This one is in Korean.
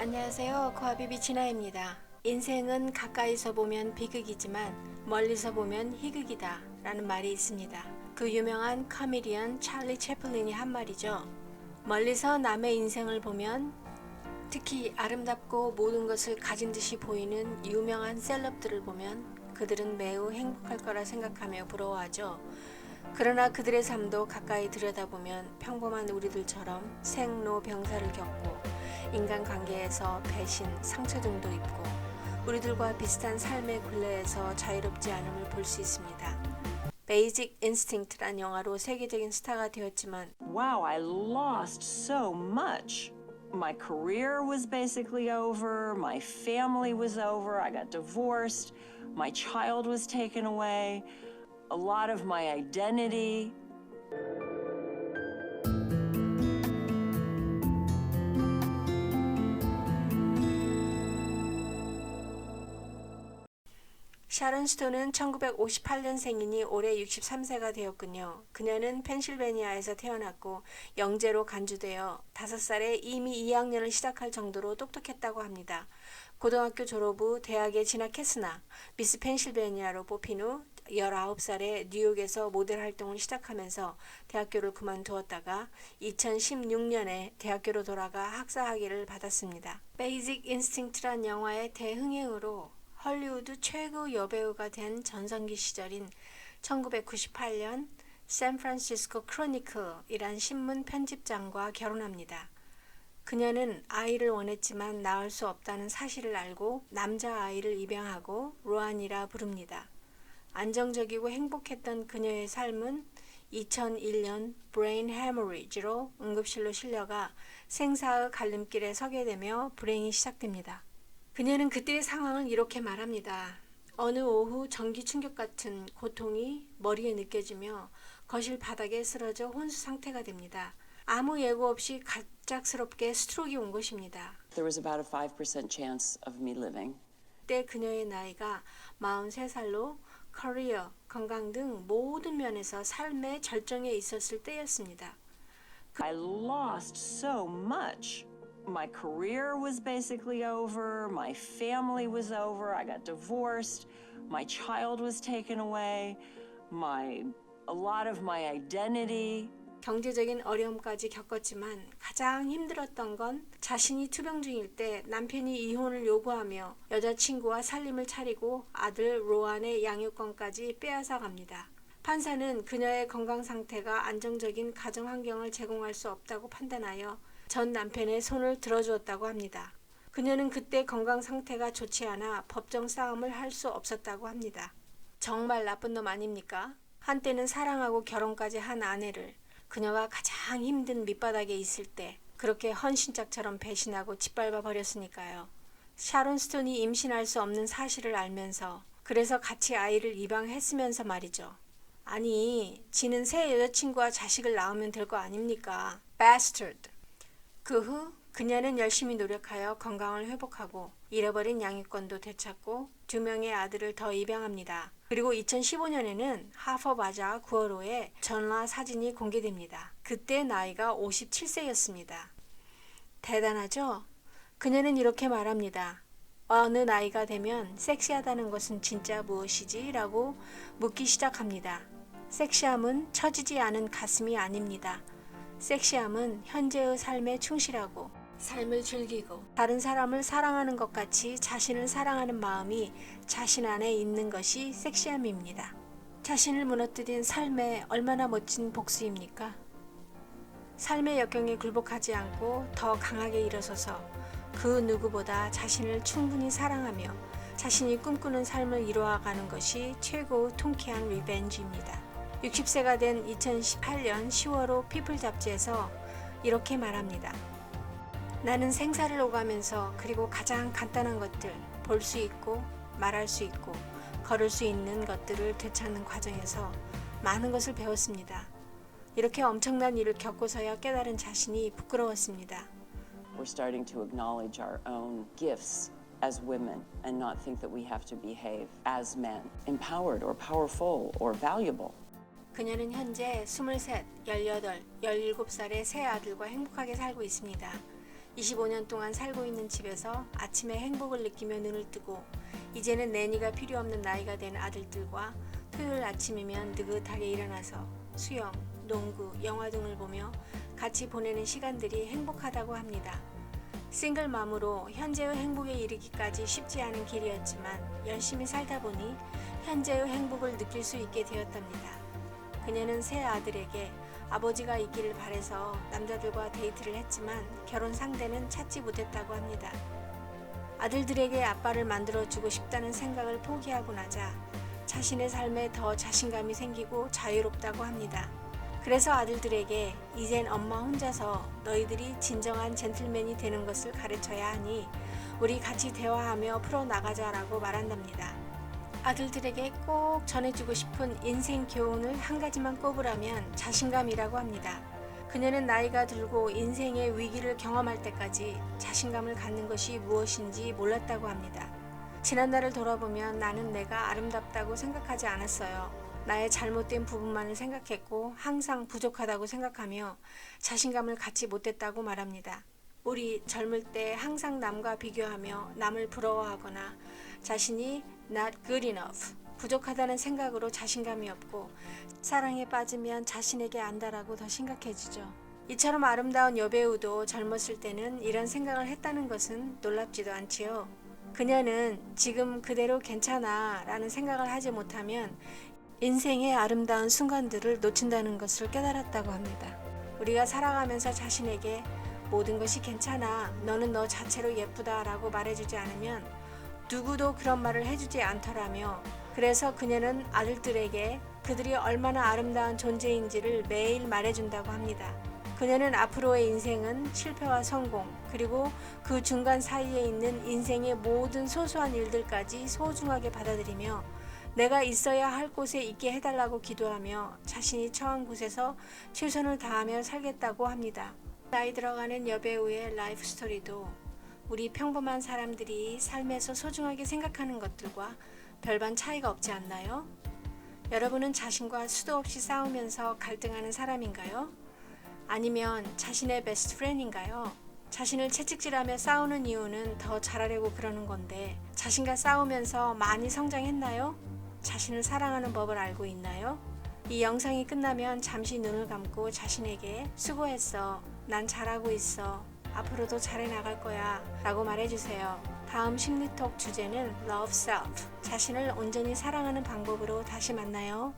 안녕하세요. 코아비비 진아입니다. 인생은 가까이서 보면 비극이지만 멀리서 보면 희극이다 라는 말이 있습니다. 그 유명한 코미디언 찰리 채플린이 한 말이죠. 멀리서 남의 인생을 보면, 특히 아름답고 모든 것을 가진 듯이 보이는 유명한 셀럽들을 보면 그들은 매우 행복할 거라 생각하며 부러워하죠. 그러나 그들의 삶도 가까이 들여다보면 평범한 우리들처럼 생로병사를 겪고 인간관계에서 배신, 상처 등도 입고 우리들과 비슷한 삶의 굴레에서 자유롭지 않음을 볼 수 있습니다. 베이직 인스팅트란 영화로 세계적인 스타가 되었지만 Wow, I lost so much. My career was basically over, my family was over, I got divorced, my child was taken away, a lot of my identity. 샤론 스톤은 1958년생이니 올해 63세가 되었군요. 그녀는 펜실베니아에서 태어났고 영재로 간주되어 5살에 이미 2학년을 시작할 정도로 똑똑했다고 합니다. 고등학교 졸업 후 대학에 진학했으나 미스 펜실베니아로 뽑힌 후 19살에 뉴욕에서 모델 활동을 시작하면서 대학교를 그만두었다가 2016년에 대학교로 돌아가 학사 학위를 받았습니다. 베이직 인스팅트란 영화의 대흥행으로 헐리우드 최고 여배우가 된 전성기 시절인 1998년 샌프란시스코 크로니클이란 신문 편집장과 결혼합니다. 그녀는 아이를 원했지만 낳을 수 없다는 사실을 알고 남자아이를 입양하고 로안이라 부릅니다. 안정적이고 행복했던 그녀의 삶은 2001년 브레인 해머리지로 응급실로 실려가 생사의 갈림길에 서게 되며 불행이 시작됩니다. 그녀는 그때의 상황을 이렇게 말합니다. 어느 오후 전기 충격 같은 고통이 머리에 느껴지며 거실 바닥에 쓰러져 혼수 상태가 됩니다. 아무 예고 없이 갑작스럽게 스트로크가 온 것입니다. There was about a 5% chance of me living. 그때 그녀의 나이가 43살로 커리어, 건강 등 모든 면에서 삶의 절정에 있었을 때였습니다. I lost so much. My career was basically over, my family was over, I got divorced, my child was taken away, a lot of my identity. 경제적인 어려움까지 겪었지만 가장 힘들었던 건 자신이 투병 중일 때 남편이 이혼을 요구하며 여자친구와 살림을 차리고 아들 로안의 양육권까지 빼앗아 갑니다. 판사는 그녀의 건강 상태가 안정적인 가정 환경을 제공할 수 없다고 판단하여 전 남편의 손을 들어주었다고 합니다. 그녀는 그때 건강 상태가 좋지 않아 법정 싸움을 할 수 없었다고 합니다. 정말 나쁜 놈 아닙니까? 한때는 사랑하고 결혼까지 한 아내를 그녀가 가장 힘든 밑바닥에 있을 때 그렇게 헌신짝처럼 배신하고 짓밟아 버렸으니까요. 샤론 스톤이 임신할 수 없는 사실을 알면서 그래서 같이 아이를 입양했으면서 말이죠. 아니, 지는 새 여자친구와 자식을 낳으면 될 거 아닙니까? Bastard. 그 후 그녀는 열심히 노력하여 건강을 회복하고 잃어버린 양육권도 되찾고 2명의 아들을 더 입양합니다. 그리고 2015년에는 하퍼바자 구어로의 전화 사진이 공개됩니다. 그때 나이가 57세였습니다. 대단하죠? 그녀는 이렇게 말합니다. 어느 나이가 되면 섹시하다는 것은 진짜 무엇이지? 라고 묻기 시작합니다. 섹시함은 처지지 않은 가슴이 아닙니다. 섹시함은 현재의 삶에 충실하고 삶을 즐기고 다른 사람을 사랑하는 것 같이 자신을 사랑하는 마음이 자신 안에 있는 것이 섹시함입니다. 자신을 무너뜨린 삶에 얼마나 멋진 복수입니까? 삶의 역경에 굴복하지 않고 더 강하게 일어서서 그 누구보다 자신을 충분히 사랑하며 자신이 꿈꾸는 삶을 이루어가는 것이 최고 통쾌한 리벤지입니다. 60세가 된 2018년 10월호 피플 잡지에서 이렇게 말합니다. 나는 생사를 오가면서 그리고 가장 간단한 것들, 볼 수 있고 말할 수 있고 걸을 수 있는 것들을 되찾는 과정에서 많은 것을 배웠습니다. 이렇게 엄청난 일을 겪고서야 깨달은 자신이 부끄러웠습니다. We're starting to acknowledge our own gifts as women and not think that we have to behave as men, empowered or powerful or valuable. 그녀는 현재 23, 18, 17살의 세 아들과 행복하게 살고 있습니다. 25년 동안 살고 있는 집에서 아침에 행복을 느끼며 눈을 뜨고 이제는 내니가 필요 없는 나이가 된 아들들과 토요일 아침이면 느긋하게 일어나서 수영, 농구, 영화 등을 보며 같이 보내는 시간들이 행복하다고 합니다. 싱글맘으로 현재의 행복에 이르기까지 쉽지 않은 길이었지만 열심히 살다 보니 현재의 행복을 느낄 수 있게 되었답니다. 그녀는 새 아들에게 아버지가 있기를 바래서 남자들과 데이트를 했지만 결혼 상대는 찾지 못했다고 합니다. 아들들에게 아빠를 만들어주고 싶다는 생각을 포기하고 나자 자신의 삶에 더 자신감이 생기고 자유롭다고 합니다. 그래서 아들들에게 이젠 엄마 혼자서 너희들이 진정한 젠틀맨이 되는 것을 가르쳐야 하니 우리 같이 대화하며 풀어나가자라고 말한답니다. 아들들에게 꼭 전해주고 싶은 인생 교훈을 한 가지만 꼽으라면 자신감이라고 합니다. 그녀는 나이가 들고 인생의 위기를 경험할 때까지 자신감을 갖는 것이 무엇인지 몰랐다고 합니다. 지난날을 돌아보면 나는 내가 아름답다고 생각하지 않았어요. 나의 잘못된 부분만을 생각했고 항상 부족하다고 생각하며 자신감을 갖지 못했다고 말합니다. 우리 젊을 때 항상 남과 비교하며 남을 부러워하거나 자신이 not good enough, 부족하다는 생각으로 자신감이 없고 사랑에 빠지면 자신에게 안다라고 더 심각해지죠. 이처럼 아름다운 여배우도 젊었을 때는 이런 생각을 했다는 것은 놀랍지도 않지요. 그녀는 지금 그대로 괜찮아 라는 생각을 하지 못하면 인생의 아름다운 순간들을 놓친다는 것을 깨달았다고 합니다. 우리가 살아가면서 자신에게 모든 것이 괜찮아, 너는 너 자체로 예쁘다 라고 말해주지 않으면 누구도 그런 말을 해주지 않더라며 그래서 그녀는 아들들에게 그들이 얼마나 아름다운 존재인지를 매일 말해준다고 합니다. 그녀는 앞으로의 인생은 실패와 성공 그리고 그 중간 사이에 있는 인생의 모든 소소한 일들까지 소중하게 받아들이며 내가 있어야 할 곳에 있게 해달라고 기도하며 자신이 처한 곳에서 최선을 다하며 살겠다고 합니다. 나이 들어가는 여배우의 라이프 스토리도 우리 평범한 사람들이 삶에서 소중하게 생각하는 것들과 별반 차이가 없지 않나요? 여러분은 자신과 수도 없이 싸우면서 갈등하는 사람인가요? 아니면 자신의 베스트 프렌드인가요? 자신을 채찍질하며 싸우는 이유는 더 잘하려고 그러는 건데 자신과 싸우면서 많이 성장했나요? 자신을 사랑하는 법을 알고 있나요? 이 영상이 끝나면 잠시 눈을 감고 자신에게 수고했어, 난 잘하고 있어, 앞으로도 잘해 나갈 거야 라고 말해주세요. 다음 심리톡 주제는 Love Self, 자신을 온전히 사랑하는 방법으로 다시 만나요.